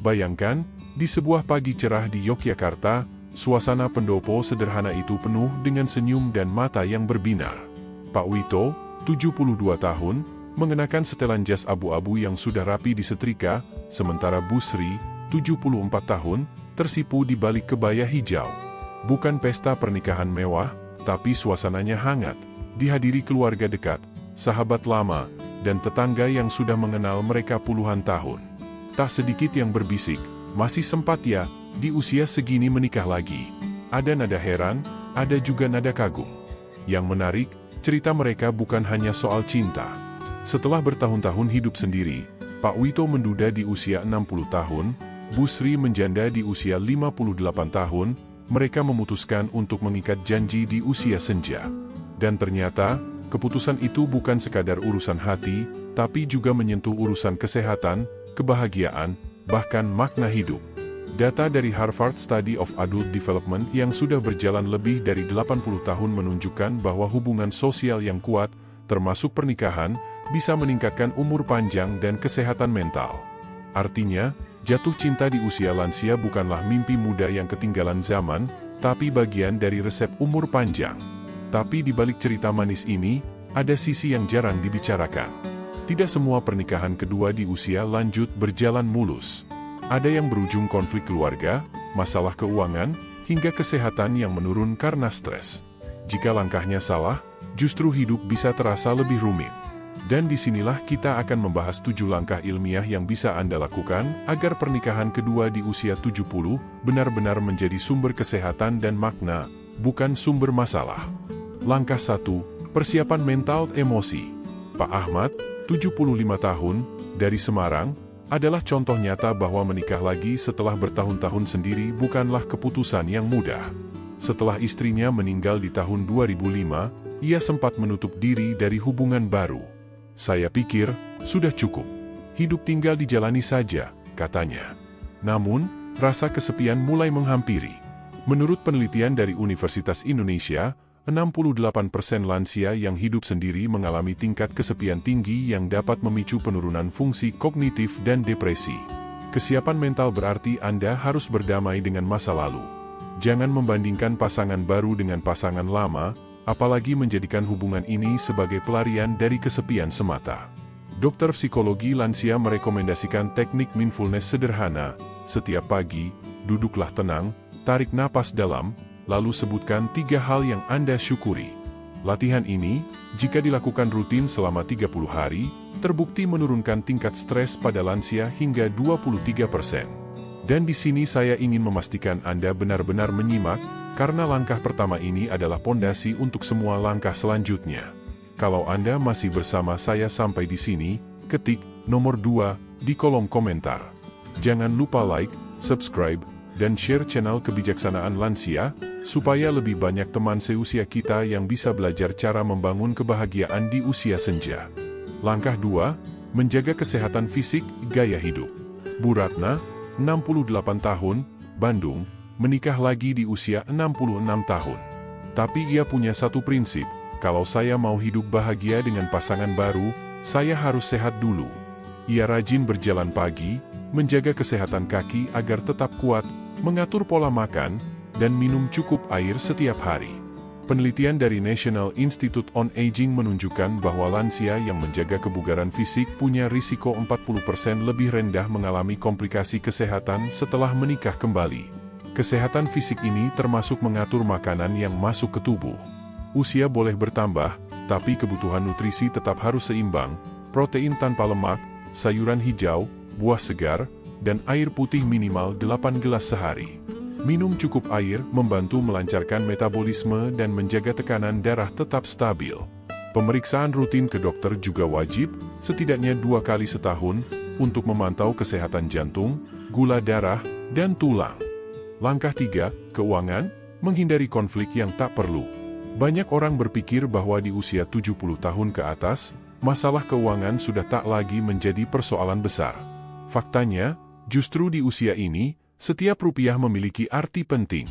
Bayangkan, di sebuah pagi cerah di Yogyakarta, suasana pendopo sederhana itu penuh dengan senyum dan mata yang berbinar. Pak Wito, 72 tahun, mengenakan setelan jas abu-abu yang sudah rapi disetrika, sementara Bu Sri, 74 tahun, tersipu di balik kebaya hijau. Bukan pesta pernikahan mewah, tapi suasananya hangat, dihadiri keluarga dekat, sahabat lama, dan tetangga yang sudah mengenal mereka puluhan tahun. Tak sedikit yang berbisik, masih sempat ya, di usia segini menikah lagi. Ada nada heran, ada juga nada kagum. Yang menarik, cerita mereka bukan hanya soal cinta. Setelah bertahun-tahun hidup sendiri, Pak Wito menduda di usia 60 tahun, Bu Sri menjanda di usia 58 tahun, mereka memutuskan untuk mengikat janji di usia senja. Dan ternyata, keputusan itu bukan sekadar urusan hati, tapi juga menyentuh urusan kesehatan, kebahagiaan, bahkan makna hidup. Data dari Harvard Study of Adult Development yang sudah berjalan lebih dari 80 tahun menunjukkan bahwa hubungan sosial yang kuat, termasuk pernikahan, bisa meningkatkan umur panjang dan kesehatan mental. Artinya, jatuh cinta di usia lansia bukanlah mimpi muda yang ketinggalan zaman, tapi bagian dari resep umur panjang. Tapi di balik cerita manis ini, ada sisi yang jarang dibicarakan. Tidak semua pernikahan kedua di usia lanjut berjalan mulus. Ada yang berujung konflik keluarga, masalah keuangan, hingga kesehatan yang menurun karena stres. Jika langkahnya salah, justru hidup bisa terasa lebih rumit. Dan disinilah kita akan membahas 7 langkah ilmiah yang bisa Anda lakukan agar pernikahan kedua di usia 70 benar-benar menjadi sumber kesehatan dan makna, bukan sumber masalah. Langkah 1, persiapan mental emosi. Pak Ahmad, 75 tahun, dari Semarang, adalah contoh nyata bahwa menikah lagi setelah bertahun-tahun sendiri bukanlah keputusan yang mudah. Setelah istrinya meninggal di tahun 2005, ia sempat menutup diri dari hubungan baru. Saya pikir, sudah cukup. Hidup tinggal dijalani saja, katanya. Namun, rasa kesepian mulai menghampiri. Menurut penelitian dari Universitas Indonesia, 68% lansia yang hidup sendiri mengalami tingkat kesepian tinggi yang dapat memicu penurunan fungsi kognitif dan depresi. Kesiapan mental berarti Anda harus berdamai dengan masa lalu. Jangan membandingkan pasangan baru dengan pasangan lama, apalagi menjadikan hubungan ini sebagai pelarian dari kesepian semata. Dokter psikologi lansia merekomendasikan teknik mindfulness sederhana. Setiap pagi, duduklah tenang, tarik napas dalam, lalu sebutkan 3 hal yang Anda syukuri. Latihan ini, jika dilakukan rutin selama 30 hari, terbukti menurunkan tingkat stres pada lansia hingga 23%. Dan di sini saya ingin memastikan Anda benar-benar menyimak, karena langkah pertama ini adalah pondasi untuk semua langkah selanjutnya. Kalau Anda masih bersama saya sampai di sini, ketik nomor 2 di kolom komentar. Jangan lupa like, subscribe, dan share channel Kebijaksanaan Lansia, supaya lebih banyak teman seusia kita yang bisa belajar cara membangun kebahagiaan di usia senja. Langkah 2, menjaga kesehatan fisik, gaya hidup. Bu Ratna, 68 tahun, Bandung, menikah lagi di usia 66 tahun. Tapi ia punya satu prinsip, kalau saya mau hidup bahagia dengan pasangan baru, saya harus sehat dulu. Ia rajin berjalan pagi, menjaga kesehatan kaki agar tetap kuat, mengatur pola makan, dan minum cukup air setiap hari. Penelitian dari National Institute on Aging menunjukkan bahwa lansia yang menjaga kebugaran fisik punya risiko 40% lebih rendah mengalami komplikasi kesehatan setelah menikah kembali. Kesehatan fisik ini termasuk mengatur makanan yang masuk ke tubuh. Usia boleh bertambah, tapi kebutuhan nutrisi tetap harus seimbang, protein tanpa lemak, sayuran hijau, buah segar, dan air putih minimal 8 gelas sehari. Minum cukup air membantu melancarkan metabolisme dan menjaga tekanan darah tetap stabil. Pemeriksaan rutin ke dokter juga wajib, setidaknya 2 kali setahun, untuk memantau kesehatan jantung, gula darah, dan tulang. Langkah 3, keuangan, menghindari konflik yang tak perlu. Banyak orang berpikir bahwa di usia 70 tahun ke atas, masalah keuangan sudah tak lagi menjadi persoalan besar. Faktanya, justru di usia ini, setiap rupiah memiliki arti penting.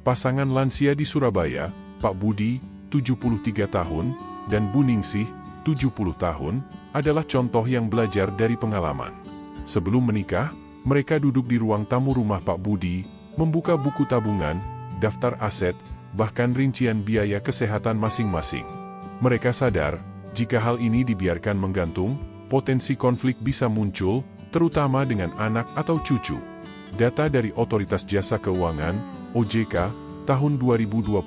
Pasangan lansia di Surabaya, Pak Budi, 73 tahun, dan Bu Ningsih, 70 tahun, adalah contoh yang belajar dari pengalaman. Sebelum menikah, Mereka duduk di ruang tamu rumah Pak Budi, membuka buku tabungan, daftar aset, bahkan rincian biaya kesehatan masing-masing. Mereka sadar, jika hal ini dibiarkan menggantung, potensi konflik bisa muncul, terutama dengan anak atau cucu. Data dari Otoritas Jasa Keuangan, OJK, tahun 2022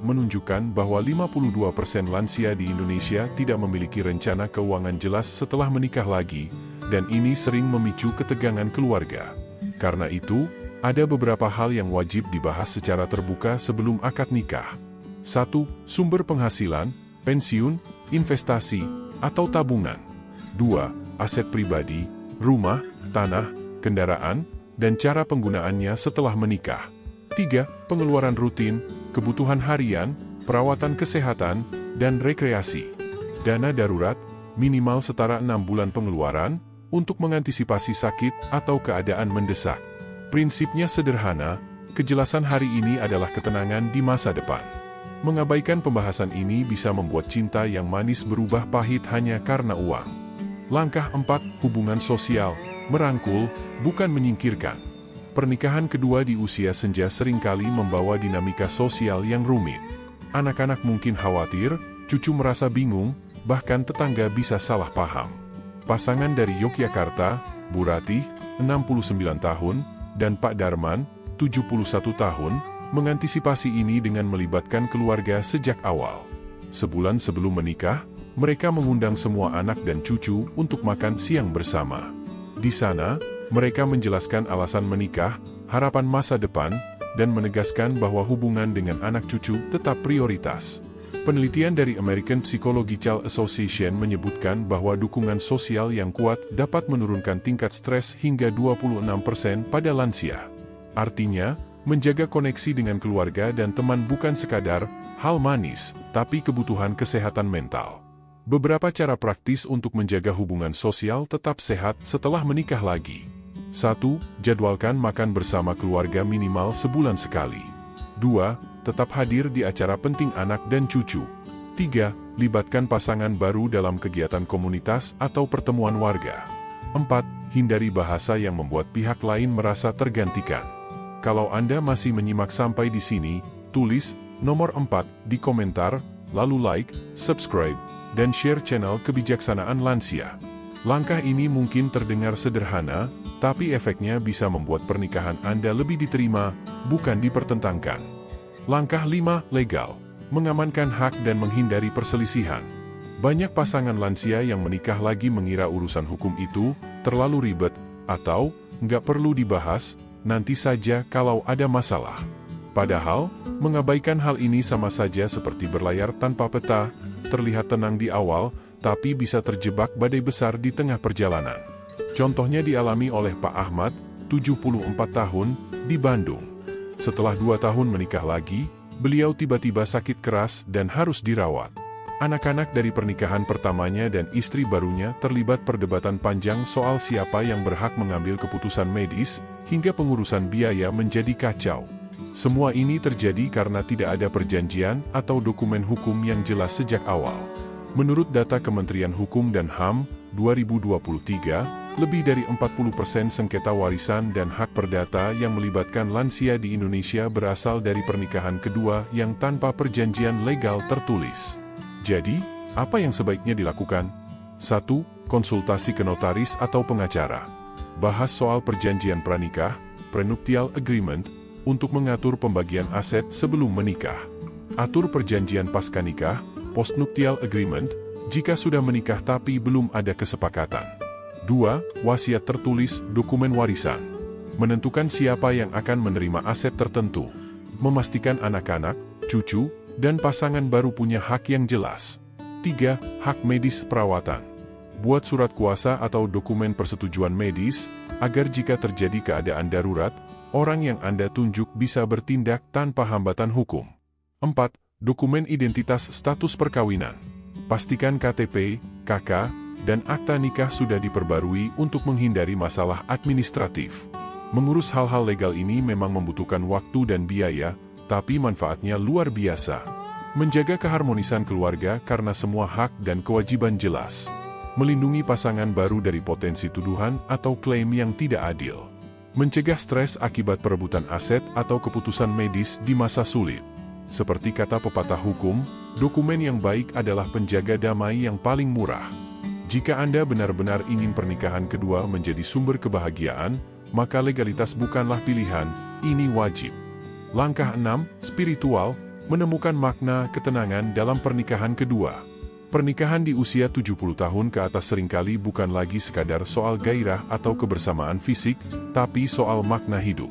menunjukkan bahwa 52% lansia di Indonesia tidak memiliki rencana keuangan jelas setelah menikah lagi, dan ini sering memicu ketegangan keluarga. Karena itu, ada beberapa hal yang wajib dibahas secara terbuka sebelum akad nikah. 1. Sumber penghasilan, pensiun, investasi, atau tabungan. 2. Aset pribadi, rumah, tanah, kendaraan, dan cara penggunaannya setelah menikah. 3. Pengeluaran rutin, kebutuhan harian, perawatan kesehatan, dan rekreasi. Dana darurat, minimal setara 6 bulan pengeluaran, untuk mengantisipasi sakit atau keadaan mendesak. Prinsipnya sederhana, kejelasan hari ini adalah ketenangan di masa depan. Mengabaikan pembahasan ini bisa membuat cinta yang manis berubah pahit hanya karena uang. Langkah 4. Hubungan sosial, merangkul, bukan menyingkirkan. Pernikahan kedua di usia senja seringkali membawa dinamika sosial yang rumit. Anak-anak mungkin khawatir, cucu merasa bingung, bahkan tetangga bisa salah paham. Pasangan dari Yogyakarta, Bu Ratih, 69 tahun, dan Pak Darman, 71 tahun, mengantisipasi ini dengan melibatkan keluarga sejak awal. Sebulan sebelum menikah, mereka mengundang semua anak dan cucu untuk makan siang bersama. Di sana, mereka menjelaskan alasan menikah, harapan masa depan, dan menegaskan bahwa hubungan dengan anak cucu tetap prioritas. Penelitian dari American Psychological Association menyebutkan bahwa dukungan sosial yang kuat dapat menurunkan tingkat stres hingga 26% pada lansia. Artinya, menjaga koneksi dengan keluarga dan teman bukan sekadar hal manis, tapi kebutuhan kesehatan mental. Beberapa cara praktis untuk menjaga hubungan sosial tetap sehat setelah menikah lagi. 1. Jadwalkan makan bersama keluarga minimal sebulan sekali. 2. Tetap hadir di acara penting anak dan cucu. 3. Libatkan pasangan baru dalam kegiatan komunitas atau pertemuan warga. 4. Hindari bahasa yang membuat pihak lain merasa tergantikan. Kalau Anda masih menyimak sampai di sini, tulis nomor 4 di komentar, lalu like, subscribe, dan share channel Kebijaksanaan Lansia. Langkah ini mungkin terdengar sederhana, tapi efeknya bisa membuat pernikahan Anda lebih diterima, bukan dipertentangkan. Langkah 5. Legal. Mengamankan hak dan menghindari perselisihan. Banyak pasangan lansia yang menikah lagi mengira urusan hukum itu terlalu ribet, atau nggak perlu dibahas, nanti saja kalau ada masalah. Padahal, mengabaikan hal ini sama saja seperti berlayar tanpa peta, terlihat tenang di awal, tapi bisa terjebak badai besar di tengah perjalanan. Contohnya dialami oleh Pak Ahmad, 74 tahun, di Bandung. Setelah 2 tahun menikah lagi, beliau tiba-tiba sakit keras dan harus dirawat. Anak-anak dari pernikahan pertamanya dan istri barunya terlibat perdebatan panjang soal siapa yang berhak mengambil keputusan medis, hingga pengurusan biaya menjadi kacau. Semua ini terjadi karena tidak ada perjanjian atau dokumen hukum yang jelas sejak awal. Menurut data Kementerian Hukum dan HAM, 2023, lebih dari 40% sengketa warisan dan hak perdata yang melibatkan lansia di Indonesia berasal dari pernikahan kedua yang tanpa perjanjian legal tertulis. Jadi, apa yang sebaiknya dilakukan? 1. Konsultasi ke notaris atau pengacara. Bahas soal perjanjian pranikah, prenuptial agreement, untuk mengatur pembagian aset sebelum menikah. Atur perjanjian pasca nikah, postnuptial agreement, jika sudah menikah tapi belum ada kesepakatan. 2. Wasiat tertulis, dokumen warisan. Menentukan siapa yang akan menerima aset tertentu. Memastikan anak-anak, cucu, dan pasangan baru punya hak yang jelas. 3. Hak medis perawatan. Buat surat kuasa atau dokumen persetujuan medis, agar jika terjadi keadaan darurat, orang yang Anda tunjuk bisa bertindak tanpa hambatan hukum. 4. Dokumen identitas status perkawinan. Pastikan KTP, KK, dan akta nikah sudah diperbarui untuk menghindari masalah administratif. Mengurus hal-hal legal ini memang membutuhkan waktu dan biaya, tapi manfaatnya luar biasa. Menjaga keharmonisan keluarga karena semua hak dan kewajiban jelas. Melindungi pasangan baru dari potensi tuduhan atau klaim yang tidak adil. Mencegah stres akibat perebutan aset atau keputusan medis di masa sulit. Seperti kata pepatah hukum, dokumen yang baik adalah penjaga damai yang paling murah. Jika Anda benar-benar ingin pernikahan kedua menjadi sumber kebahagiaan, maka legalitas bukanlah pilihan, ini wajib. Langkah 6, spiritual, menemukan makna ketenangan dalam pernikahan kedua. Pernikahan di usia 70 tahun ke atas seringkali bukan lagi sekadar soal gairah atau kebersamaan fisik, tapi soal makna hidup.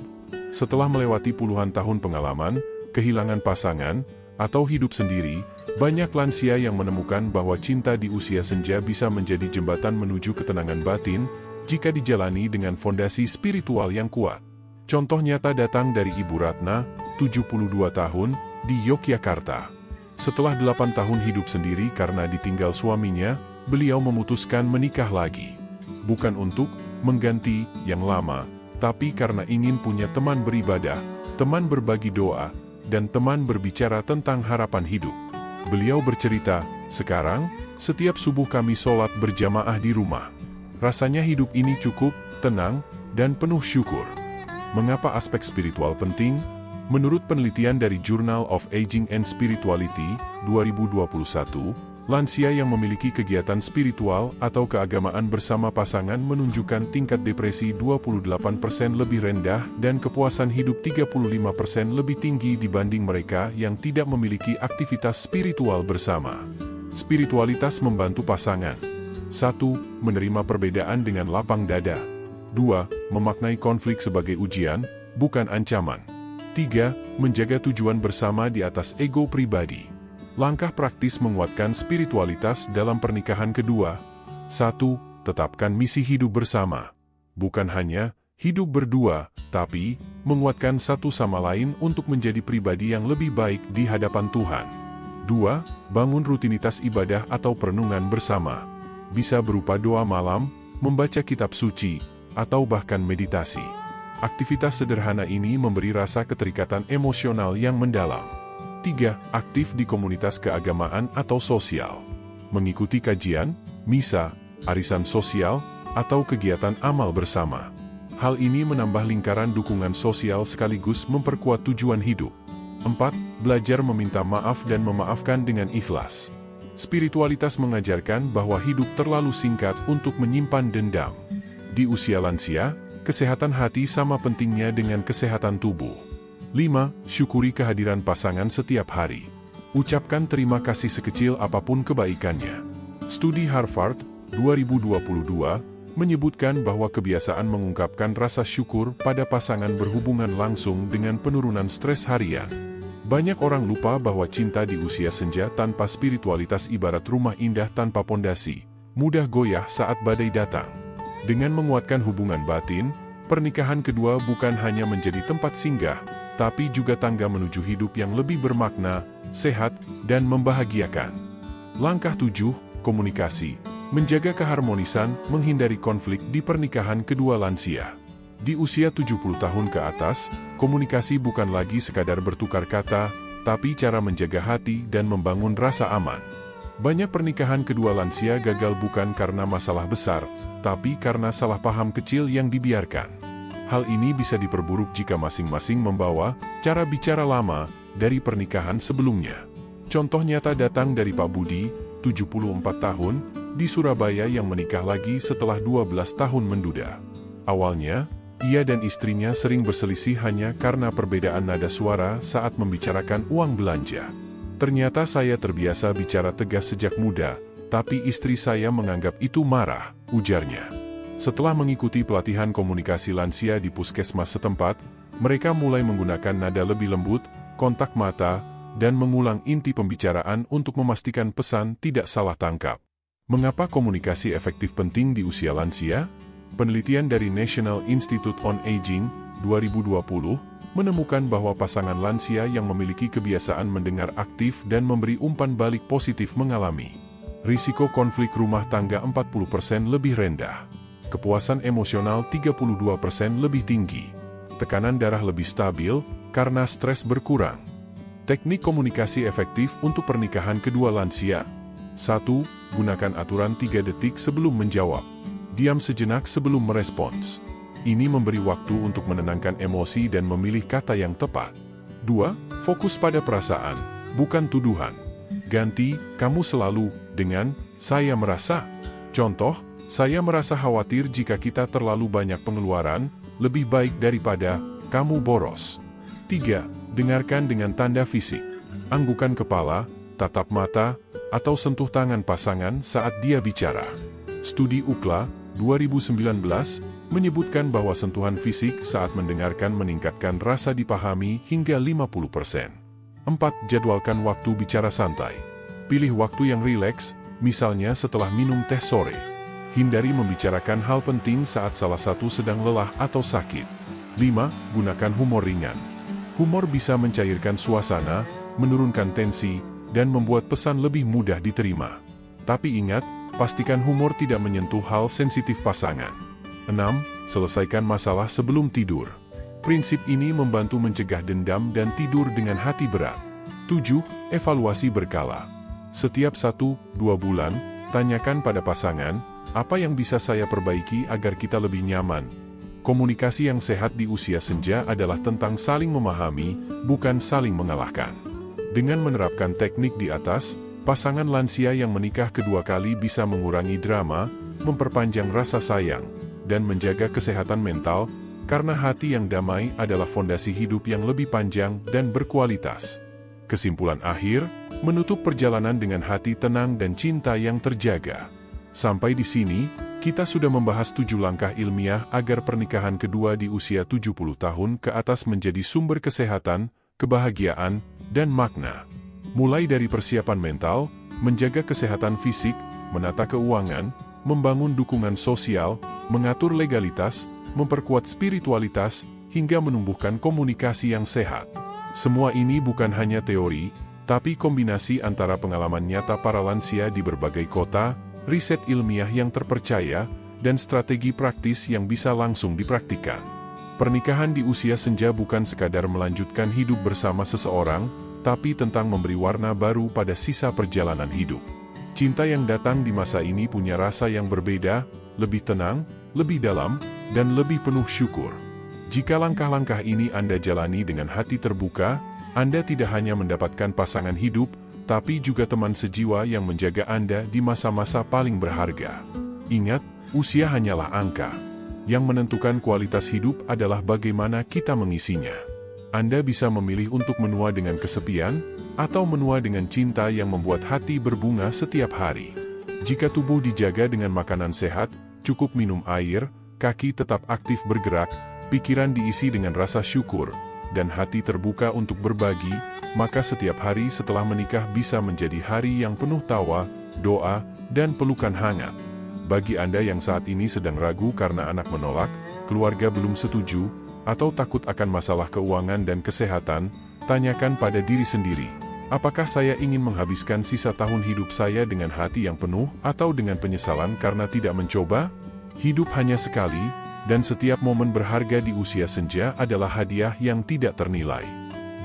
Setelah melewati puluhan tahun pengalaman, kehilangan pasangan, atau hidup sendiri, banyak lansia yang menemukan bahwa cinta di usia senja bisa menjadi jembatan menuju ketenangan batin, jika dijalani dengan fondasi spiritual yang kuat. Contoh nyata datang dari Ibu Ratna, 72 tahun, di Yogyakarta. Setelah 8 tahun hidup sendiri karena ditinggal suaminya, beliau memutuskan menikah lagi. Bukan untuk mengganti yang lama, tapi karena ingin punya teman beribadah, teman berbagi doa, dan teman berbicara tentang harapan hidup. Beliau bercerita, "Sekarang, setiap subuh kami sholat berjamaah di rumah. Rasanya hidup ini cukup, tenang, dan penuh syukur." Mengapa aspek spiritual penting? Menurut penelitian dari Journal of Aging and Spirituality, 2021, lansia yang memiliki kegiatan spiritual atau keagamaan bersama pasangan menunjukkan tingkat depresi 28% lebih rendah dan kepuasan hidup 35% lebih tinggi dibanding mereka yang tidak memiliki aktivitas spiritual bersama. Spiritualitas membantu pasangan. 1. Menerima perbedaan dengan lapang dada. 2. Memaknai konflik sebagai ujian, bukan ancaman. 3. Menjaga tujuan bersama di atas ego pribadi. Langkah praktis menguatkan spiritualitas dalam pernikahan kedua. 1. Tetapkan misi hidup bersama. Bukan hanya hidup berdua, tapi menguatkan satu sama lain untuk menjadi pribadi yang lebih baik di hadapan Tuhan. 2. Bangun rutinitas ibadah atau perenungan bersama. Bisa berupa doa malam, membaca kitab suci, atau bahkan meditasi. Aktivitas sederhana ini memberi rasa keterikatan emosional yang mendalam. 3. Aktif di komunitas keagamaan atau sosial. Mengikuti kajian, misa, arisan sosial, atau kegiatan amal bersama. Hal ini menambah lingkaran dukungan sosial sekaligus memperkuat tujuan hidup. 4. Belajar meminta maaf dan memaafkan dengan ikhlas. Spiritualitas mengajarkan bahwa hidup terlalu singkat untuk menyimpan dendam. Di usia lansia, kesehatan hati sama pentingnya dengan kesehatan tubuh. 5. Syukuri kehadiran pasangan setiap hari. Ucapkan terima kasih sekecil apapun kebaikannya. Studi Harvard, 2022, menyebutkan bahwa kebiasaan mengungkapkan rasa syukur pada pasangan berhubungan langsung dengan penurunan stres harian. Banyak orang lupa bahwa cinta di usia senja tanpa spiritualitas ibarat rumah indah tanpa pondasi, mudah goyah saat badai datang. Dengan menguatkan hubungan batin, pernikahan kedua bukan hanya menjadi tempat singgah, tapi juga tangga menuju hidup yang lebih bermakna, sehat, dan membahagiakan. Langkah 7, komunikasi. Menjaga keharmonisan, menghindari konflik di pernikahan kedua lansia. Di usia 70 tahun ke atas, komunikasi bukan lagi sekadar bertukar kata, tapi cara menjaga hati dan membangun rasa aman. Banyak pernikahan kedua lansia gagal bukan karena masalah besar, tapi karena salah paham kecil yang dibiarkan. Hal ini bisa diperburuk jika masing-masing membawa cara bicara lama dari pernikahan sebelumnya. Contoh nyata datang dari Pak Budi, 74 tahun, di Surabaya yang menikah lagi setelah 12 tahun menduda. Awalnya, ia dan istrinya sering berselisih hanya karena perbedaan nada suara saat membicarakan uang belanja. Ternyata saya terbiasa bicara tegas sejak muda, tapi istri saya menganggap itu marah, ujarnya. Setelah mengikuti pelatihan komunikasi lansia di puskesmas setempat, mereka mulai menggunakan nada lebih lembut, kontak mata, dan mengulang inti pembicaraan untuk memastikan pesan tidak salah tangkap. Mengapa komunikasi efektif penting di usia lansia? Penelitian dari National Institute on Aging, 2020, menemukan bahwa pasangan lansia yang memiliki kebiasaan mendengar aktif dan memberi umpan balik positif mengalami risiko konflik rumah tangga 40% lebih rendah, kepuasan emosional 32% lebih tinggi, tekanan darah lebih stabil karena stres berkurang. Teknik komunikasi efektif untuk pernikahan kedua lansia. 1. Gunakan aturan 3 detik sebelum menjawab. Diam sejenak sebelum merespons. Ini memberi waktu untuk menenangkan emosi dan memilih kata yang tepat. 2. Fokus pada perasaan, bukan tuduhan. Ganti "kamu selalu" dengan "saya merasa". Contoh, saya merasa khawatir jika kita terlalu banyak pengeluaran, lebih baik daripada "kamu boros". 3. Dengarkan dengan tanda fisik. Anggukan kepala, tatap mata, atau sentuh tangan pasangan saat dia bicara. Studi UCLA 2019 menyebutkan bahwa sentuhan fisik saat mendengarkan meningkatkan rasa dipahami hingga 50%. 4. Jadwalkan waktu bicara santai. Pilih waktu yang rileks, misalnya setelah minum teh sore. Hindari membicarakan hal penting saat salah satu sedang lelah atau sakit. 5. Gunakan humor ringan. Humor bisa mencairkan suasana, menurunkan tensi, dan membuat pesan lebih mudah diterima. Tapi ingat, pastikan humor tidak menyentuh hal sensitif pasangan. 6. Selesaikan masalah sebelum tidur. Prinsip ini membantu mencegah dendam dan tidur dengan hati berat. 7. Evaluasi berkala. Setiap 1-2 bulan, tanyakan pada pasangan, apa yang bisa saya perbaiki agar kita lebih nyaman. Komunikasi yang sehat di usia senja adalah tentang saling memahami, bukan saling mengalahkan. Dengan menerapkan teknik di atas, pasangan lansia yang menikah kedua kali bisa mengurangi drama, memperpanjang rasa sayang, dan menjaga kesehatan mental, karena hati yang damai adalah fondasi hidup yang lebih panjang dan berkualitas. Kesimpulan akhir, menutup perjalanan dengan hati tenang dan cinta yang terjaga. Sampai di sini, kita sudah membahas 7 langkah ilmiah agar pernikahan kedua di usia 70 tahun ke atas menjadi sumber kesehatan, kebahagiaan, dan makna. Mulai dari persiapan mental, menjaga kesehatan fisik, menata keuangan, membangun dukungan sosial, mengatur legalitas, memperkuat spiritualitas, hingga menumbuhkan komunikasi yang sehat. Semua ini bukan hanya teori, tapi kombinasi antara pengalaman nyata para lansia di berbagai kota, riset ilmiah yang terpercaya, dan strategi praktis yang bisa langsung dipraktikkan. Pernikahan di usia senja bukan sekadar melanjutkan hidup bersama seseorang, tapi tentang memberi warna baru pada sisa perjalanan hidup. Cinta yang datang di masa ini punya rasa yang berbeda, lebih tenang, lebih dalam, dan lebih penuh syukur. Jika langkah-langkah ini Anda jalani dengan hati terbuka, Anda tidak hanya mendapatkan pasangan hidup, tapi juga teman sejiwa yang menjaga Anda di masa-masa paling berharga. Ingat, usia hanyalah angka. Yang menentukan kualitas hidup adalah bagaimana kita mengisinya. Anda bisa memilih untuk menua dengan kesepian, atau menua dengan cinta yang membuat hati berbunga setiap hari. Jika tubuh dijaga dengan makanan sehat, cukup minum air, kaki tetap aktif bergerak, pikiran diisi dengan rasa syukur, dan hati terbuka untuk berbagi, maka setiap hari setelah menikah bisa menjadi hari yang penuh tawa, doa, dan pelukan hangat. Bagi Anda yang saat ini sedang ragu karena anak menolak, keluarga belum setuju, atau takut akan masalah keuangan dan kesehatan, tanyakan pada diri sendiri, apakah saya ingin menghabiskan sisa tahun hidup saya dengan hati yang penuh atau dengan penyesalan karena tidak mencoba? Hidup hanya sekali, dan setiap momen berharga di usia senja adalah hadiah yang tidak ternilai.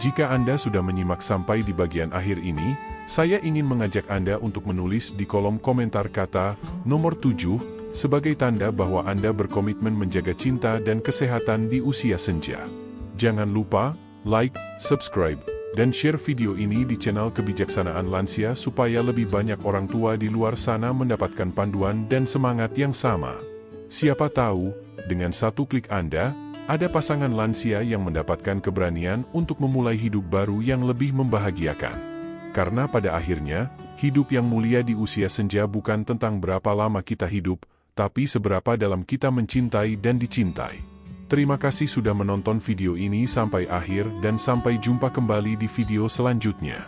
Jika Anda sudah menyimak sampai di bagian akhir ini, saya ingin mengajak Anda untuk menulis di kolom komentar kata nomor 7 sebagai tanda bahwa Anda berkomitmen menjaga cinta dan kesehatan di usia senja. Jangan lupa like, subscribe, dan share video ini di channel Kebijaksanaan Lansia supaya lebih banyak orang tua di luar sana mendapatkan panduan dan semangat yang sama. Siapa tahu, dengan satu klik Anda, ada pasangan lansia yang mendapatkan keberanian untuk memulai hidup baru yang lebih membahagiakan. Karena pada akhirnya, hidup yang mulia di usia senja bukan tentang berapa lama kita hidup, tapi seberapa dalam kita mencintai dan dicintai. Terima kasih sudah menonton video ini sampai akhir dan sampai jumpa kembali di video selanjutnya.